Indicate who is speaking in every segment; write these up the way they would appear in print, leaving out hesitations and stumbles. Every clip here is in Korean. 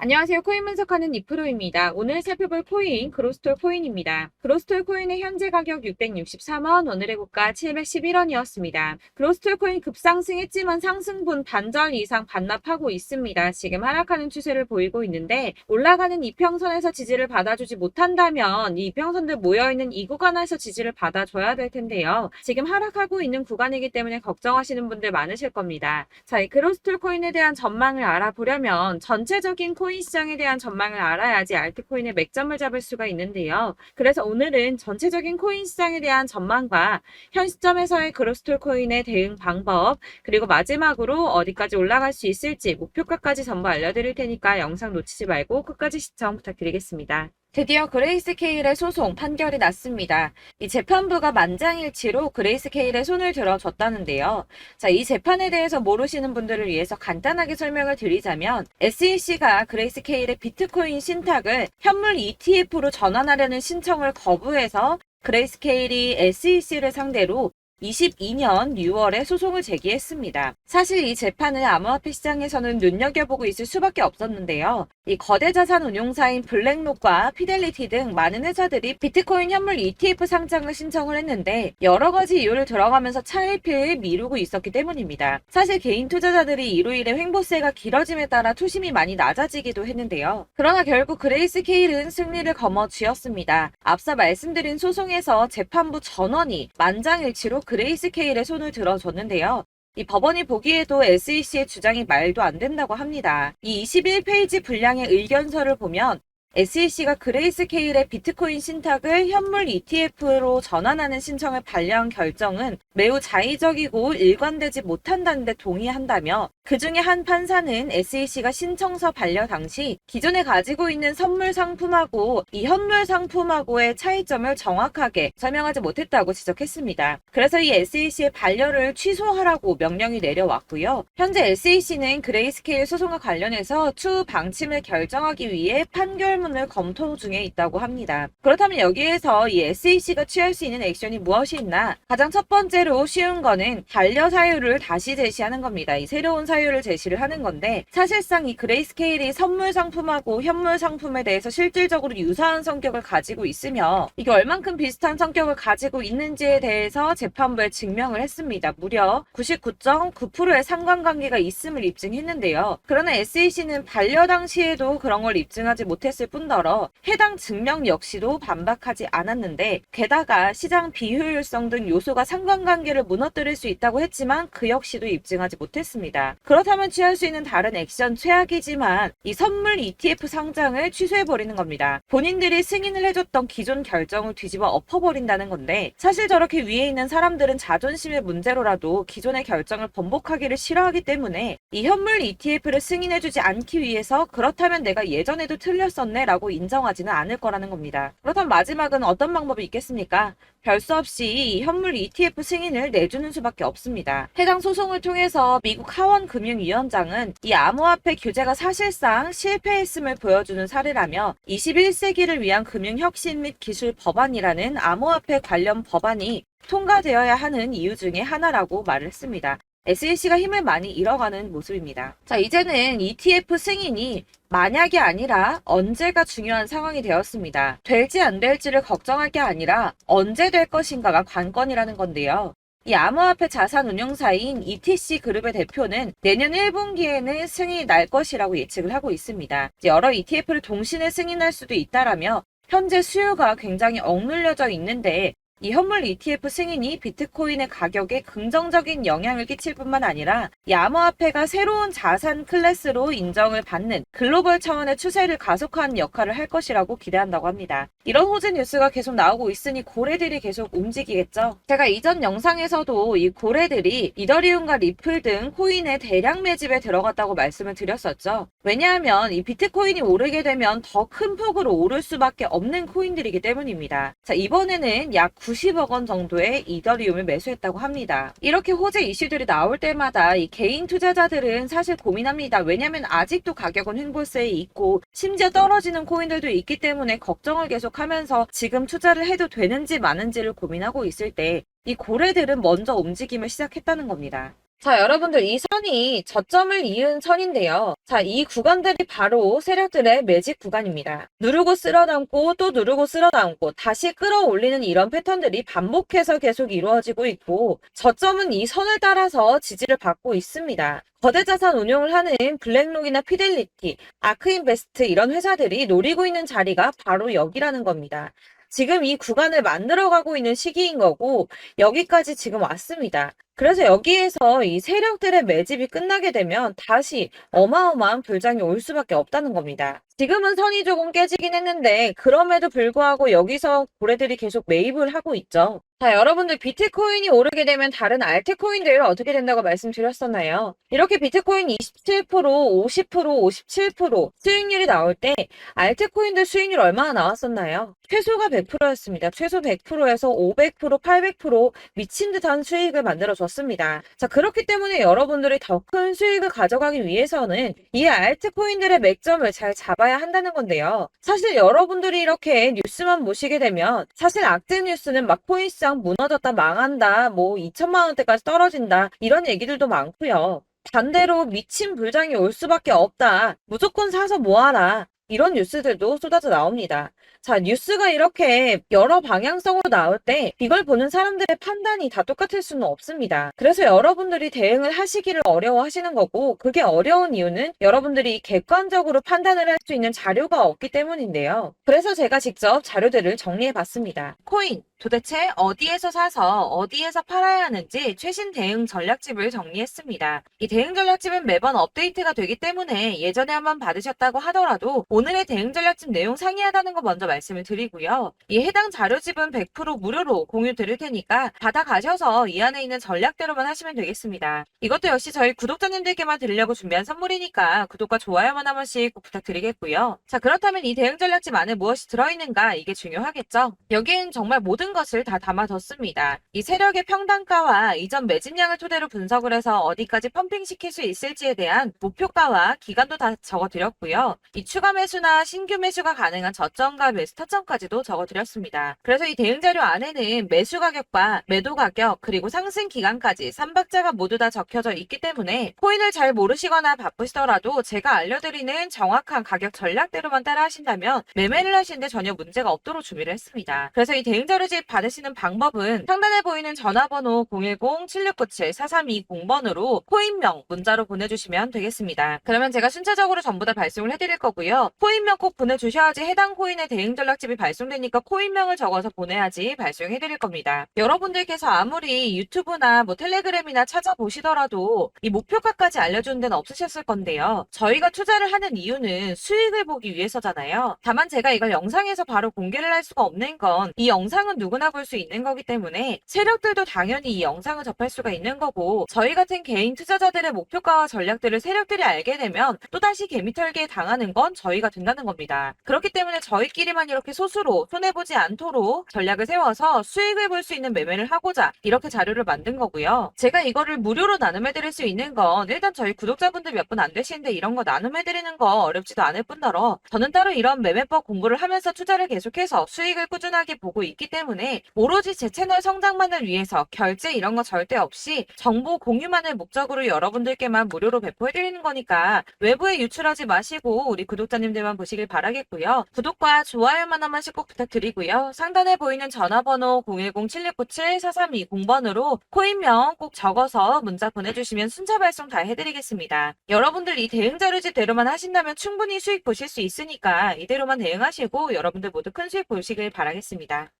Speaker 1: 안녕하세요. 코인 분석하는 이프로입니다. 오늘 살펴볼 코인 그로스톨 코인입니다. 그로스톨 코인의 현재 가격 663원, 오늘의 고가 711원이었습니다. 그로스톨 코인 급상승했지만 상승분 반절 이상 반납하고 있습니다. 지금 하락하는 추세를 보이고 있는데 올라가는 이평선에서 지지를 받아주지 못한다면 이 이평선들 모여있는 이 구간에서 지지를 받아줘야 될 텐데요. 지금 하락하고 있는 구간이기 때문에 걱정하시는 분들 많으실 겁니다. 자, 이 그로스톨 코인에 대한 전망을 알아보려면 전체적인 코인 시장에 대한 전망을 알아야지 알트코인의 맥점을 잡을 수가 있는데요. 그래서 오늘은 전체적인 코인 시장에 대한 전망과 현 시점에서의 그로스톨 코인의 대응 방법, 그리고 마지막으로 어디까지 올라갈 수 있을지 목표가까지 전부 알려드릴 테니까 영상 놓치지 말고 끝까지 시청 부탁드리겠습니다. 드디어 그레이스케일의 소송 판결이 났습니다. 이 재판부가 만장일치로 그레이스케일의 손을 들어줬다는데요. 자, 이 재판에 대해서 모르시는 분들을 위해서 간단하게 설명을 드리자면 SEC가 그레이스케일의 비트코인 신탁을 현물 ETF로 전환하려는 신청을 거부해서 그레이스케일이 SEC를 상대로 22년 6월에 소송을 제기했습니다. 사실 이 재판을 암호화폐 시장에서는 눈여겨보고 있을 수밖에 없었는데요. 이 거대 자산 운용사인 블랙록과 피델리티 등 많은 회사들이 비트코인 현물 ETF 상장을 신청을 했는데 여러 가지 이유를 들어가면서 차일피일 미루고 있었기 때문입니다. 사실 개인 투자자들이 이로 인해 횡보세가 길어짐에 따라 투심이 많이 낮아지기도 했는데요. 그러나 결국 그레이스케일은 승리를 거머쥐었습니다. 앞서 말씀드린 소송에서 재판부 전원이 만장일치로 그레이스케일의 손을 들어줬는데요. 이 법원이 보기에도 SEC의 주장이 말도 안 된다고 합니다. 이 21페이지 분량의 의견서를 보면 SEC가 그레이스케일의 비트코인 신탁을 현물 ETF로 전환하는 신청을 반려한 결정은 매우 자의적이고 일관되지 못한다는 데 동의한다며 그 중에 한 판사는 SEC가 신청서 반려 당시 기존에 가지고 있는 선물 상품하고 이 현물 상품하고의 차이점을 정확하게 설명하지 못했다고 지적했습니다. 그래서 이 SEC의 반려를 취소하라고 명령이 내려왔고요. 현재 SEC는 그레이스케일 소송과 관련해서 추후 방침을 결정하기 위해 판결문을 검토 중에 있다고 합니다. 그렇다면 여기에서 이 SEC가 취할 수 있는 액션이 무엇이 있나? 가장 첫 번째로 쉬운 거는 반려 사유를 다시 제시하는 겁니다. 이 새로운 사유를 제시를 하는 건데 사실상 이 그레이스케일이 선물 상품하고 현물 상품에 대해서 실질적으로 유사한 성격을 가지고 있으며 이게 얼만큼 비슷한 성격을 가지고 있는지에 대해서 재판부에 증명을 했습니다. 무려 99.9%의 상관관계가 있음을 입증했는데요. 그러나 SEC는 반려 당시에도 그런 걸 입증하지 못했을 뿐더러 해당 증명 역시도 반박하지 않았는데 게다가 시장 비효율성 등 요소가 상관관계를 무너뜨릴 수 있다고 했지만 그 역시도 입증하지 못했습니다. 그렇다면 취할 수 있는 다른 액션 최악이지만 이 선물 ETF 상장을 취소해버리는 겁니다. 본인들이 승인을 해줬던 기존 결정을 뒤집어 엎어버린다는 건데 사실 저렇게 위에 있는 사람들은 자존심의 문제로라도 기존의 결정을 번복하기를 싫어하기 때문에 이 현물 ETF를 승인해주지 않기 위해서 그렇다면 내가 예전에도 틀렸었네 라고 인정하지는 않을 거라는 겁니다. 그렇다면 마지막은 어떤 방법이 있겠습니까? 별 수 없이 이 현물 ETF 승인을 내주는 수밖에 없습니다. 해당 소송을 통해서 미국 하원 금융위원장은 이 암호화폐 규제가 사실상 실패했음을 보여주는 사례라며 21세기를 위한 금융혁신 및 기술 법안이라는 암호화폐 관련 법안이 통과되어야 하는 이유 중에 하나라고 말을 했습니다. SEC가 힘을 많이 잃어가는 모습입니다. 자, 이제는 ETF 승인이 만약이 아니라 언제가 중요한 상황이 되었습니다. 될지 안 될지를 걱정할 게 아니라 언제 될 것인가가 관건이라는 건데요. 이 암호화폐 자산 운용사인 ETC 그룹의 대표는 내년 1분기에는 승인이 날 것이라고 예측을 하고 있습니다. 여러 ETF를 동시에 승인할 수도 있다라며 현재 수요가 굉장히 억눌려져 있는데 이 현물 ETF 승인이 비트코인의 가격에 긍정적인 영향을 끼칠 뿐만 아니라 이 암호화폐가 새로운 자산 클래스로 인정을 받는 글로벌 차원의 추세를 가속화하는 역할을 할 것이라고 기대한다고 합니다. 이런 호재 뉴스가 계속 나오고 있으니 고래들이 계속 움직이겠죠. 제가 이전 영상에서도 이 고래들이 이더리움과 리플 등 코인의 대량 매집에 들어갔다고 말씀을 드렸었죠. 왜냐하면 이 비트코인이 오르게 되면 더 큰 폭으로 오를 수밖에 없는 코인들이기 때문입니다. 자, 이번에는 약 90억 원 정도의 이더리움을 매수했다고 합니다. 이렇게 호재 이슈들이 나올 때마다 이 개인 투자자들은 사실 고민합니다. 왜냐하면 아직도 가격은 횡보세에 있고 심지어 떨어지는 코인들도 있기 때문에 걱정을 계속하면서 지금 투자를 해도 되는지 마는지를 고민하고 있을 때 이 고래들은 먼저 움직임을 시작했다는 겁니다. 자, 여러분들 이 선이 저점을 이은 선인데요. 자, 이 구간들이 바로 세력들의 매직 구간입니다. 누르고 쓸어담고 또 누르고 쓸어담고 다시 끌어올리는 이런 패턴들이 반복해서 계속 이루어지고 있고 저점은 이 선을 따라서 지지를 받고 있습니다. 거대 자산 운용을 하는 블랙록이나 피델리티, 아크인베스트 이런 회사들이 노리고 있는 자리가 바로 여기라는 겁니다. 지금 이 구간을 만들어가고 있는 시기인 거고 여기까지 지금 왔습니다. 그래서 여기에서 이 세력들의 매집이 끝나게 되면 다시 어마어마한 불장이 올 수밖에 없다는 겁니다. 지금은 선이 조금 깨지긴 했는데 그럼에도 불구하고 여기서 고래들이 계속 매입을 하고 있죠. 자, 여러분들 비트코인이 오르게 되면 다른 알트코인들 어떻게 된다고 말씀드렸었나요? 이렇게 비트코인 27%, 50%, 57% 수익률이 나올 때 알트코인들 수익률 얼마나 나왔었나요? 최소가 100%였습니다. 최소 100%에서 500%, 800% 미친 듯한 수익을 만들어줬습니다. 자, 그렇기 때문에 여러분들이 더 큰 수익을 가져가기 위해서는 이 알트코인들의 맥점을 잘 잡아야 한다는 건데요. 사실 여러분들이 이렇게 뉴스만 보시게 되면 사실 악재 뉴스는 막 코인시장 무너졌다, 망한다, 뭐 2천만 원대까지 떨어진다 이런 얘기들도 많고요. 반대로 미친 불장이 올 수밖에 없다. 무조건 사서 모아라. 이런 뉴스들도 쏟아져 나옵니다. 자, 뉴스가 이렇게 여러 방향성으로 나올 때 이걸 보는 사람들의 판단이 다 똑같을 수는 없습니다. 그래서 여러분들이 대응을 하시기를 어려워하시는 거고 그게 어려운 이유는 여러분들이 객관적으로 판단을 할 수 있는 자료가 없기 때문인데요. 그래서 제가 직접 자료들을 정리해 봤습니다. 코인 도대체 어디에서 사서 어디에서 팔아야 하는지 최신 대응 전략집을 정리했습니다. 이 대응 전략집은 매번 업데이트가 되기 때문에 예전에 한번 받으셨다고 하더라도 오늘의 대응 전략집 내용 상이하다는 거 먼저 말씀을 드리고요. 이 해당 자료집은 100% 무료로 공유 드릴 테니까 받아가셔서 이 안에 있는 전략대로만 하시면 되겠습니다. 이것도 역시 저희 구독자님들께만 드리려고 준비한 선물이니까 구독과 좋아요만 한 번씩 꼭 부탁드리겠고요. 자, 그렇다면 이 대응 전략집 안에 무엇이 들어있는가 이게 중요하겠죠? 여기엔 정말 모든 것을 다 담아뒀습니다. 이 세력의 평단가와 이전 매집량을 토대로 분석을 해서 어디까지 펌핑시킬 수 있을지에 대한 목표가와 기간도 다 적어드렸고요. 이 추가 매수나 신규 매수가 가능한 저점과 매수 타점까지도 적어드렸습니다. 그래서 이 대응 자료 안에는 매수 가격과 매도 가격 그리고 상승 기간까지 3박자가 모두 다 적혀져 있기 때문에 코인을 잘 모르시거나 바쁘시더라도 제가 알려드리는 정확한 가격 전략대로만 따라 하신다면 매매를 하시는데 전혀 문제가 없도록 준비를 했습니다. 그래서 이 대응 자료집 받으시는 방법은 상단에 보이는 전화번호 010-7697-4320번으로 코인명 문자로 보내주시면 되겠습니다. 그러면 제가 순차적으로 전부 다 발송을 해드릴 거고요. 코인명 꼭 보내주셔야지 해당 코인의 대응 전략집이 발송되니까 코인명을 적어서 보내야지 발송해드릴 겁니다. 여러분들께서 아무리 유튜브나 뭐 텔레그램이나 찾아보시더라도 이 목표가까지 알려주는 데는 없으셨을 건데요. 저희가 투자를 하는 이유는 수익을 보기 위해서잖아요. 다만 제가 이걸 영상에서 바로 공개를 할 수가 없는 건 이 영상은 누구나 볼 수 있는 거기 때문에 세력들도 당연히 이 영상을 접할 수가 있는 거고 저희 같은 개인 투자자들의 목표가와 전략들을 세력들이 알게 되면 또다시 개미털기에 당하는 건 저희가 된다는 겁니다. 그렇기 때문에 저희끼리만 이렇게 소수로 손해보지 않도록 전략을 세워서 수익을 볼 수 있는 매매를 하고자 이렇게 자료를 만든 거고요. 제가 이거를 무료로 나눔해드릴 수 있는 건 일단 저희 구독자분들 몇 분 안 되시는데 이런 거 나눔해드리는 거 어렵지도 않을 뿐더러 저는 따로 이런 매매법 공부를 하면서 투자를 계속해서 수익을 꾸준하게 보고 있기 때문에 오로지 제 채널 성장만을 위해서 결제 이런 거 절대 없이 정보 공유만을 목적으로 여러분들께만 무료로 배포해드리는 거니까 외부에 유출하지 마시고 우리 구독자님들만 보시길 바라겠고요. 구독과 좋아요만 한 번씩 꼭 부탁드리고요. 상단에 보이는 전화번호 010-7697-4320번으로 코인명 꼭 적어서 문자 보내주시면 순차 발송 다 해드리겠습니다. 여러분들 이 대응 자료집 대로만 하신다면 충분히 수익 보실 수 있으니까 이대로만 대응하시고 여러분들 모두 큰 수익 보시길 바라겠습니다.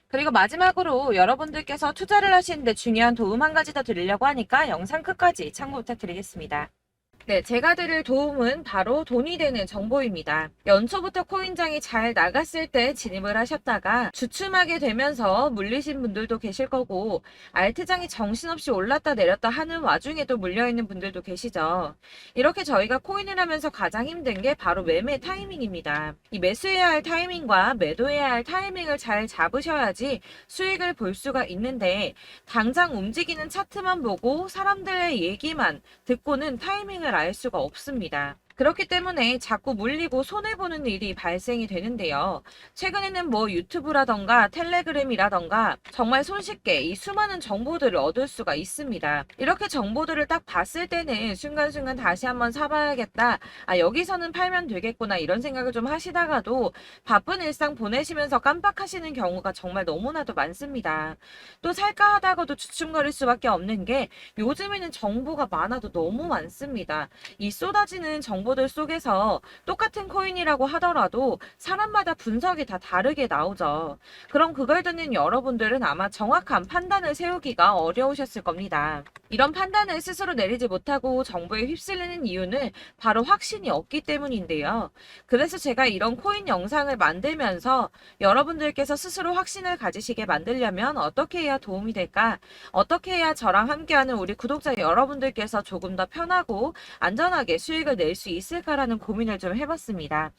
Speaker 1: 그리고 마지막으로 여러분들께서 투자를 하시는데 중요한 도움 한 가지 더 드리려고 하니까 영상 끝까지 참고 부탁드리겠습니다. 네, 제가 드릴 도움은 바로 돈이 되는 정보입니다. 연초부터 코인장이 잘 나갔을 때 진입을 하셨다가 주춤하게 되면서 물리신 분들도 계실 거고 알트장이 정신없이 올랐다 내렸다 하는 와중에도 물려있는 분들도 계시죠. 이렇게 저희가 코인을 하면서 가장 힘든 게 바로 매매 타이밍입니다. 이 매수해야 할 타이밍과 매도해야 할 타이밍을 잘 잡으셔야지 수익을 볼 수가 있는데 당장 움직이는 차트만 보고 사람들의 얘기만 듣고는 타이밍을 알 수가 없습니다. 그렇기 때문에 자꾸 물리고 손해보는 일이 발생이 되는데요. 최근에는 뭐 유튜브라던가 텔레그램이라던가 정말 손쉽게 이 수많은 정보들을 얻을 수가 있습니다. 이렇게 정보들을 딱 봤을 때는 순간순간 다시 한번 사봐야겠다. 아, 여기서는 팔면 되겠구나. 이런 생각을 좀 하시다가도 바쁜 일상 보내시면서 깜빡하시는 경우가 정말 너무나도 많습니다. 또 살까 하다가도 주춤거릴 수밖에 없는 게 요즘에는 정보가 많아도 너무 많습니다. 이 쏟아지는 정보들 속에서 똑같은 코인이라고 하더라도 사람마다 분석이 다 다르게 나오죠. 그럼 그걸 듣는 여러분들은 아마 정확한 판단을 세우기가 어려우셨을 겁니다. 이런 판단을 스스로 내리지 못하고 정보에 휩쓸리는 이유는 바로 확신이 없기 때문인데요. 그래서 제가 이런 코인 영상을 만들면서 여러분들께서 스스로 확신을 가지시게 만들려면 어떻게 해야 도움이 될까? 어떻게 해야 저랑 함께하는 우리 구독자 여러분들께서 조금 더 편하고 안전하게 수익을 낼 수 있을까라는 고민을 좀 해봤습니다.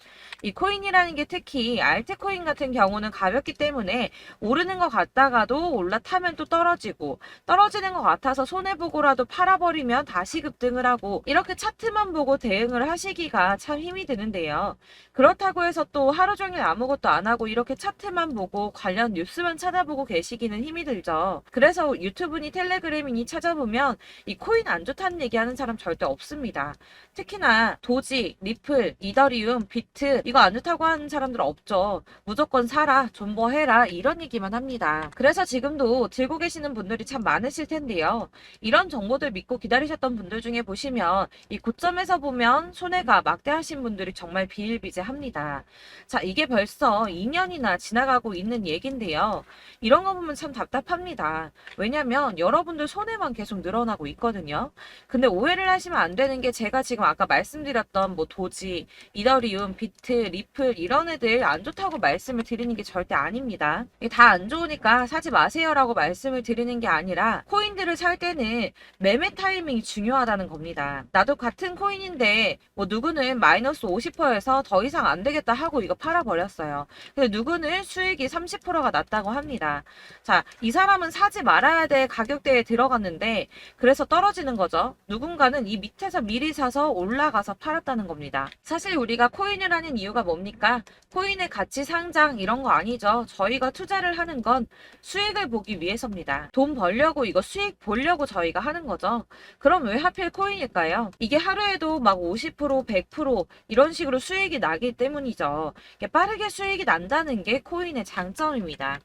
Speaker 1: 이 코인이라는 게 특히 알트코인 같은 경우는 가볍기 때문에 오르는 것 같다가도 올라타면 또 떨어지고 떨어지는 것 같아서 손해보고라도 팔아버리면 다시 급등을 하고 이렇게 차트만 보고 대응을 하시기가 참 힘이 드는데요. 그렇다고 해서 또 하루 종일 아무것도 안 하고 이렇게 차트만 보고 관련 뉴스만 찾아보고 계시기는 힘이 들죠. 그래서 유튜브니 텔레그램이니 찾아보면 이 코인 안 좋다는 얘기하는 사람 절대 없습니다. 특히나 도지, 리플, 이더리움, 비트 이거 안 좋다고 하는 사람들 없죠. 무조건 사라, 존버해라 이런 얘기만 합니다. 그래서 지금도 들고 계시는 분들이 참 많으실 텐데요. 이런 정보들 믿고 기다리셨던 분들 중에 보시면 이 고점에서 보면 손해가 막대하신 분들이 정말 비일비재합니다. 자, 이게 벌써 2년이나 지나가고 있는 얘긴데요. 이런 거 보면 참 답답합니다. 왜냐면 여러분들 손해만 계속 늘어나고 있거든요. 근데 오해를 하시면 안 되는 게 제가 지금 아까 말씀드렸던 뭐 도지, 이더리움, 비트, 리플 이런 애들 안 좋다고 말씀을 드리는 게 절대 아닙니다. 이게 다 안 좋으니까 사지 마세요라고 말씀을 드리는 게 아니라 코인들을 살 때는 매매 타이밍이 중요하다는 겁니다. 나도 같은 코인인데 뭐 누구는 마이너스 50%에서 더 이상 안 되겠다 하고 이거 팔아버렸어요. 근데 누구는 수익이 30%가 났다고 합니다. 자, 이 사람은 사지 말아야 될 가격대에 들어갔는데 그래서 떨어지는 거죠. 누군가는 이 밑에서 미리 사서 올라가서 팔았다는 겁니다. 사실 우리가 코인을 하는 이유가 뭡니까? 코인의 가치 상장 이런 거 아니죠. 저희가 투자를 하는 건 수익을 보기 위해서입니다. 돈 벌려고 이거 수익 보려고 저희가 하는 거죠. 그럼 왜 하필 코인일까요? 이게 하루에도 막 50%, 100% 이런 식으로 수익이 나기 때문이죠. 빠르게 수익이 난다는 게 코인의 장점입니다.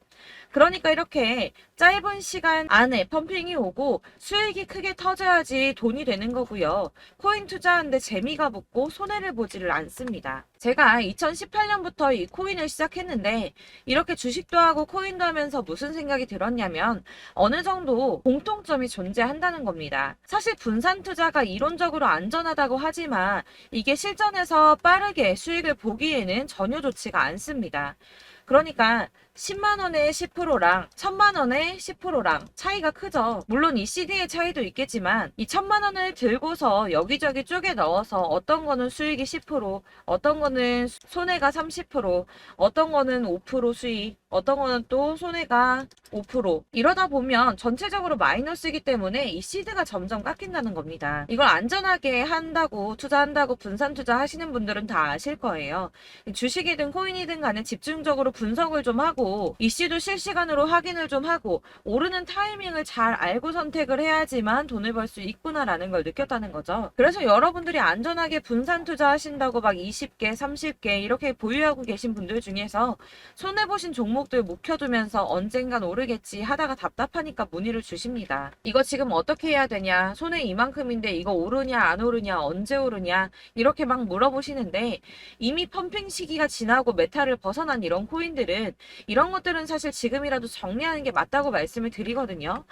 Speaker 1: 그러니까 이렇게 짧은 시간 안에 펌핑이 오고 수익이 크게 터져야지 돈이 되는 거고요. 코인 투자하는데 재미가 붙고 손해를 보지를 않습니다. 제가 2018년부터 이 코인을 시작했는데 이렇게 주식도 하고 코인도 하면서 무슨 생각이 들었냐면 어느 정도 공통점이 존재한다는 겁니다. 사실 분산 투자가 이론적으로 안전하다고 하지만 이게 실전에서 빠르게 수익을 보기에는 전혀 좋지가 않습니다. 그러니까 10만 원의 10%랑 1000만 원의 10%랑 차이가 크죠. 물론 이 CD의 차이도 있겠지만 이 1000만 원을 들고서 여기저기 쪼개 넣어서 어떤 거는 수익이 10%, 어떤 거는 손해가 30%, 어떤 거는 5% 수익, 어떤 거는 또 손해가 5%. 이러다 보면 전체적으로 마이너스이기 때문에 이 시드가 점점 깎인다는 겁니다. 이걸 안전하게 한다고 투자한다고 분산 투자하시는 분들은 다 아실 거예요. 주식이든 코인이든 간에 집중적으로 분석을 좀 하고 이슈도 실시간으로 확인을 좀 하고 오르는 타이밍을 잘 알고 선택을 해야지만 돈을 벌 수 있구나라는 걸 느꼈다는 거죠. 그래서 여러분들이 안전하게 분산 투자하신다고 막 20개, 30개 이렇게 보유하고 계신 분들 중에서 손해보신 종목들 묵혀두면서 언젠간 오르겠지 하다가 답답하니까 문의를 주십니다. 이거 지금 어떻게 해야 되냐? 손해 이만큼인데 이거 오르냐 안 오르냐 언제 오르냐 이렇게 막 물어보시는데 이미 펌핑 시기가 지나고 메타를 벗어난 이런 코인들은 이런 것들은 사실 지금이라도 정리하는 게 맞다고 말씀을 드리거든요.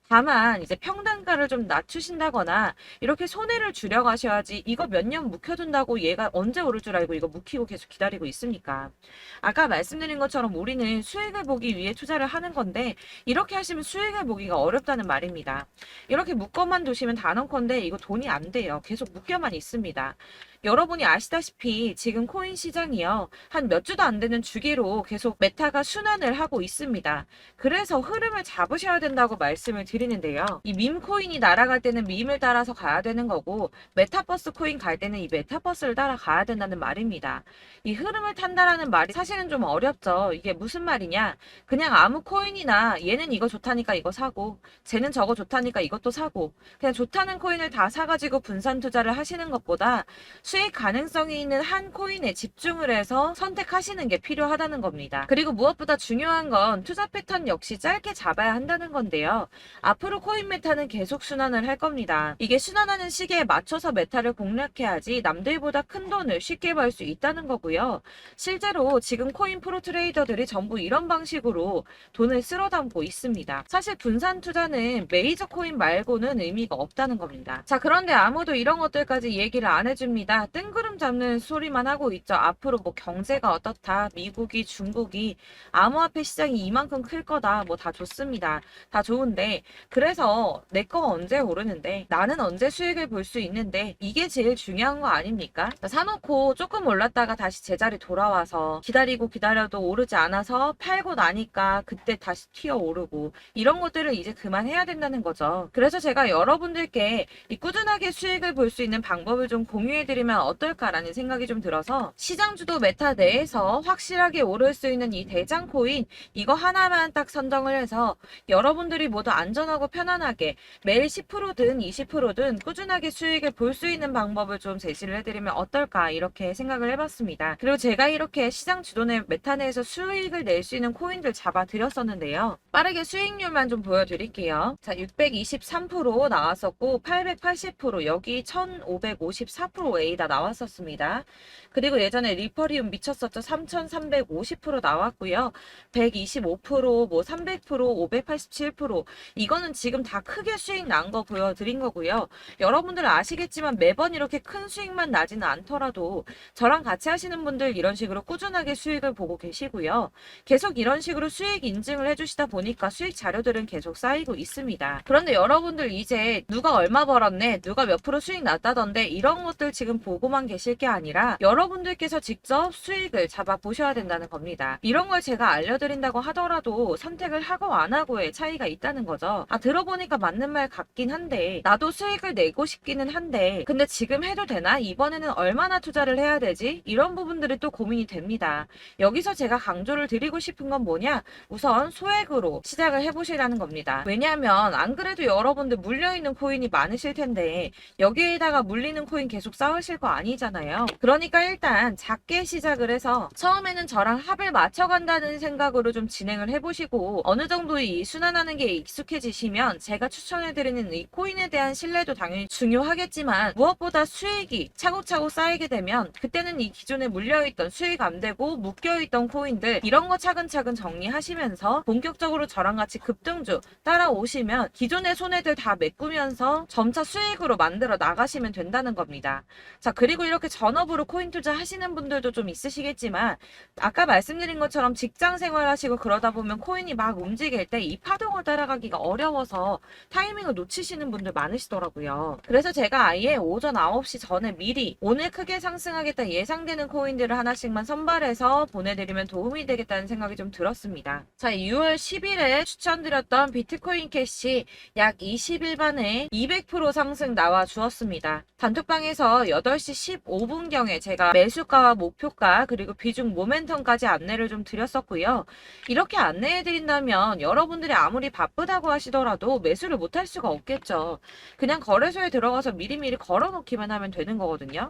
Speaker 1: 다만 이제 평단가를 좀 낮추신다거나 이렇게 손해를 줄여가셔야지 이거 몇 년 묵혀둔다고 얘가 언제 오를 줄 알고 이거 묵히고 계속 기다리고 있습니까? 아까 말씀드린 것처럼 우리는 수익을 보기 위해 투자를 하는 건데 이렇게 하시면 수익을 보기가 어렵다는 말입니다. 이렇게 묶어만 두시면 단언컨대 이거 돈이 안 돼요. 계속 묶여만 있습니다. 여러분이 아시다시피 지금 코인 시장이요. 한 몇 주도 안 되는 주기로 계속 메타가 순환을 하고 있습니다. 그래서 흐름을 잡으셔야 된다고 말씀을 드리는데요. 이 밈 코인이 날아갈 때는 밈을 따라서 가야 되는 거고 메타버스 코인 갈 때는 이 메타버스를 따라가야 된다는 말입니다. 이 흐름을 탄다라는 말이 사실은 좀 어렵죠. 이게 무슨 말이냐? 그냥 아무 코인이나 얘는 이거 좋다니까 이거 사고 쟤는 저거 좋다니까 이것도 사고 그냥 좋다는 코인을 다 사가지고 분산 투자를 하시는 것보다 수익 가능성이 있는 한 코인에 집중을 해서 선택하시는 게 필요하다는 겁니다. 그리고 무엇보다 중요한 건 투자 패턴 역시 짧게 잡아야 한다는 건데요. 앞으로 코인 메타는 계속 순환을 할 겁니다. 이게 순환하는 시기에 맞춰서 메타를 공략해야지 남들보다 큰 돈을 쉽게 벌 수 있다는 거고요. 실제로 지금 코인 프로 트레이더들이 전부 이런 방식으로 돈을 쓸어 담고 있습니다. 사실 분산 투자는 메이저 코인 말고는 의미가 없다는 겁니다. 자, 그런데 아무도 이런 것들까지 얘기를 안 해줍니다. 뜬구름 잡는 소리만 하고 있죠. 앞으로 뭐 경제가 어떻다, 미국이, 중국이, 암호화폐 시장이 이만큼 클 거다, 뭐 다 좋습니다. 다 좋은데, 그래서 내 거 언제 오르는데, 나는 언제 수익을 볼 수 있는데, 이게 제일 중요한 거 아닙니까? 사놓고 조금 올랐다가 다시 제자리 돌아와서 기다리고 기다려도 오르지 않아서 팔고 나니까 그때 다시 튀어 오르고, 이런 것들을 이제 그만해야 된다는 거죠. 그래서 제가 여러분들께 이 꾸준하게 수익을 볼 수 있는 방법을 좀 공유해드리면 어떨까라는 생각이 좀 들어서 시장주도 메타 내에서 확실하게 오를 수 있는 이 대장 코인 이거 하나만 딱 선정을 해서 여러분들이 모두 안전하고 편안하게 매일 10%든 20%든 꾸준하게 수익을 볼 수 있는 방법을 좀 제시를 해드리면 어떨까 이렇게 생각을 해봤습니다. 그리고 제가 이렇게 시장 주도내 메타 내에서 수익을 낼 수 있는 코인들 잡아드렸었는데요. 빠르게 수익률만 좀 보여드릴게요. 자, 623% 나왔었고 880% 여기 1554%A 다 나왔었습니다. 그리고 예전에 리퍼리움 미쳤었죠. 3350% 나왔고요. 125%, 뭐 300%, 587% 이거는 지금 다 크게 수익 난 거 보여드린 거고요. 여러분들 아시겠지만 매번 이렇게 큰 수익만 나지는 않더라도 저랑 같이 하시는 분들 이런 식으로 꾸준하게 수익을 보고 계시고요. 계속 이런 식으로 수익 인증을 해주시다 보니까 수익 자료들은 계속 쌓이고 있습니다. 그런데 여러분들 이제 누가 얼마 벌었네, 누가 몇 프로 수익 났다던데 이런 것들 지금 보고만 계실 게 아니라 여러분들께서 직접 수익을 잡아 보셔야 된다는 겁니다. 이런 걸 제가 알려드린다고 하더라도 선택을 하고 안 하고의 차이가 있다는 거죠. 아, 들어보니까 맞는 말 같긴 한데 나도 수익을 내고 싶기는 한데 근데 지금 해도 되나? 이번에는 얼마나 투자를 해야 되지? 이런 부분들이 또 고민이 됩니다. 여기서 제가 강조를 드리고 싶은 건 뭐냐? 우선 소액으로 시작을 해보시라는 겁니다. 왜냐하면 안 그래도 여러분들 물려있는 코인이 많으실 텐데 여기에다가 물리는 코인 계속 쌓으실 거 아니잖아요. 그러니까 일단 작게 시작을 해서 처음에는 저랑 합을 맞춰간다는 생각으로 좀 진행을 해보시고 어느 정도 이 순환하는 게 익숙해지시면 제가 추천해드리는 이 코인에 대한 신뢰도 당연히 중요하겠지만 무엇보다 수익이 차곡차곡 쌓이게 되면 그때는 이 기존에 물려있던 수익 안 되고 묶여있던 코인들 이런 거 차근차근 정리하시면서 본격적으로 저랑 같이 급등주 따라오시면 기존의 손해들 다 메꾸면서 점차 수익으로 만들어 나가시면 된다는 겁니다. 자, 그리고 이렇게 전업으로 코인 투자 하시는 분들도 좀 있으시겠지만 아까 말씀드린 것처럼 직장 생활 하시고 그러다 보면 코인이 막 움직일 때 이 파동을 따라가기가 어려워서 타이밍을 놓치시는 분들 많으시더라고요. 그래서 제가 아예 오전 9시 전에 미리 오늘 크게 상승하겠다 예상되는 코인들을 하나씩만 선발해서 보내드리면 도움이 되겠다는 생각이 좀 들었습니다. 자, 6월 10일에 추천드렸던 비트코인 캐시 약 20일 만에 200% 상승 나와 주었습니다. 단톡방에서 8시 15분경에 제가 매수가와 목표가 그리고 비중 모멘텀까지 안내를 좀 드렸었고요. 이렇게 안내해드린다면 여러분들이 아무리 바쁘다고 하시더라도 매수를 못할 수가 없겠죠. 그냥 거래소에 들어가서 미리미리 걸어놓기만 하면 되는 거거든요.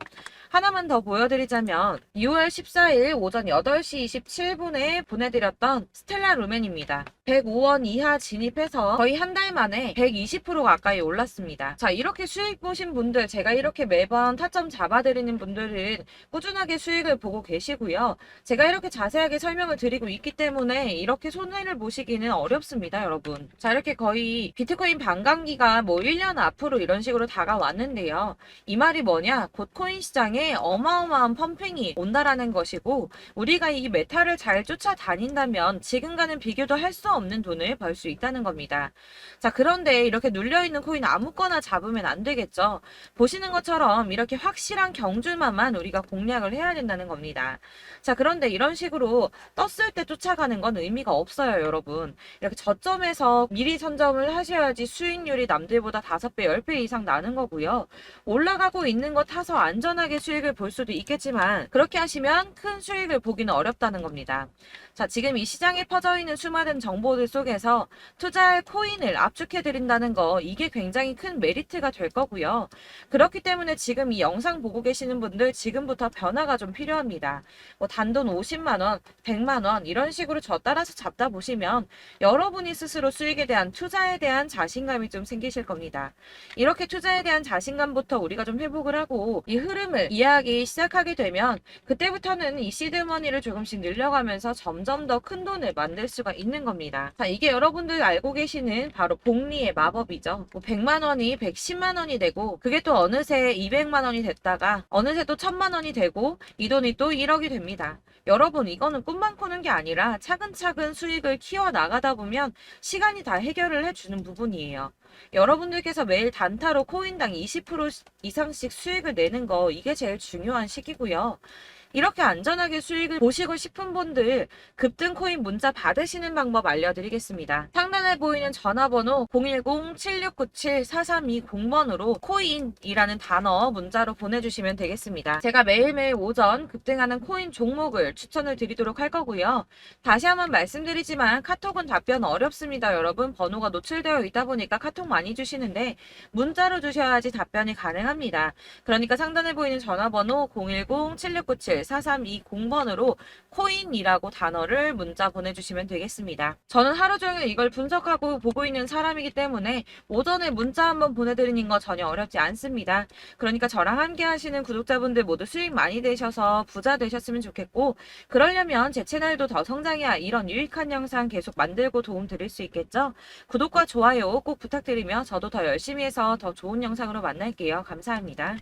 Speaker 1: 하나만 더 보여드리자면 6월 14일 오전 8시 27분에 보내드렸던 스텔라 루멘입니다. 105원 이하 진입해서 거의 한 달 만에 120% 가까이 올랐습니다. 자, 이렇게 수익 보신 분들, 제가 이렇게 매번 타점 잡아드리는 분들은 꾸준하게 수익을 보고 계시고요. 제가 이렇게 자세하게 설명을 드리고 있기 때문에 이렇게 손해를 보시기는 어렵습니다, 여러분. 자, 이렇게 거의 비트코인 반감기가 뭐 1년 앞으로 이런 식으로 다가왔는데요. 이 말이 뭐냐? 곧 코인 시장에 어마어마한 펌핑이 온다라는 것이고 우리가 이 메타를 잘 쫓아다닌다면 지금과는 비교도 할 수 없는 돈을 벌 수 있다는 겁니다. 자, 그런데 이렇게 눌려있는 코인 아무거나 잡으면 안 되겠죠. 보시는 것처럼 이렇게 확 확실한 경주만만 우리가 공략을 해야 된다는 겁니다. 자, 그런데 이런 식으로 떴을 때 쫓아가는 건 의미가 없어요, 여러분. 이렇게 저점에서 미리 선점을 하셔야지 수익률이 남들보다 5배, 10배 이상 나는 거고요. 올라가고 있는 거 타서 안전하게 수익을 볼 수도 있겠지만 그렇게 하시면 큰 수익을 보기는 어렵다는 겁니다. 자, 지금 이 시장에 퍼져 있는 수많은 정보들 속에서 투자할 코인을 압축해 드린다는 거, 이게 굉장히 큰 메리트가 될 거고요. 그렇기 때문에 지금 이 영상 보고 계시는 분들 지금부터 변화가 좀 필요합니다. 뭐 단돈 50만 원, 100만 원 이런 식으로 저 따라서 잡다 보시면 여러분이 스스로 수익에 대한, 투자에 대한 자신감이 좀 생기실 겁니다. 이렇게 투자에 대한 자신감부터 우리가 좀 회복을 하고 이 흐름을 이해하기 시작하게 되면 그때부터는 이 시드머니를 조금씩 늘려가면서 점점 더 큰 돈을 만들 수가 있는 겁니다. 자, 이게 여러분들 알고 계시는 바로 복리의 마법이죠. 뭐 100만 원이 110만 원이 되고 그게 또 어느새 200만 원이 됐다가 어느새 또 1000만 원이 되고 이 돈이 또 1억이 됩니다. 여러분, 이거는 꿈만 꾸는 게 아니라 차근차근 수익을 키워 나가다 보면 시간이 다 해결을 해주는 부분이에요. 여러분들께서 매일 단타로 코인당 20% 이상씩 수익을 내는 거, 이게 제일 중요한 시기고요. 이렇게 안전하게 수익을 보시고 싶은 분들 급등 코인 문자 받으시는 방법 알려드리겠습니다. 상단에 보이는 전화번호 010-7697-4320번으로 코인이라는 단어 문자로 보내주시면 되겠습니다. 제가 매일매일 오전 급등하는 코인 종목을 추천을 드리도록 할 거고요. 다시 한번 말씀드리지만 카톡은 답변 어렵습니다. 여러분, 번호가 노출되어 있다 보니까 카톡 많이 주시는데 문자로 주셔야지 답변이 가능합니다. 그러니까 상단에 보이는 전화번호 010-7697-4320번으로 코인이라고 단어를 문자 보내주시면 되겠습니다. 저는 하루 종일 이걸 분석하고 보고 있는 사람이기 때문에 오전에 문자 한번 보내드리는 거 전혀 어렵지 않습니다. 그러니까 저랑 함께 하시는 구독자분들 모두 수익 많이 되셔서 부자 되셨으면 좋겠고, 그러려면 제 채널도 더 성장해야 이런 유익한 영상 계속 만들고 도움 드릴 수 있겠죠? 구독과 좋아요 꼭 부탁드리며 저도 더 열심히 해서 더 좋은 영상으로 만날게요. 감사합니다.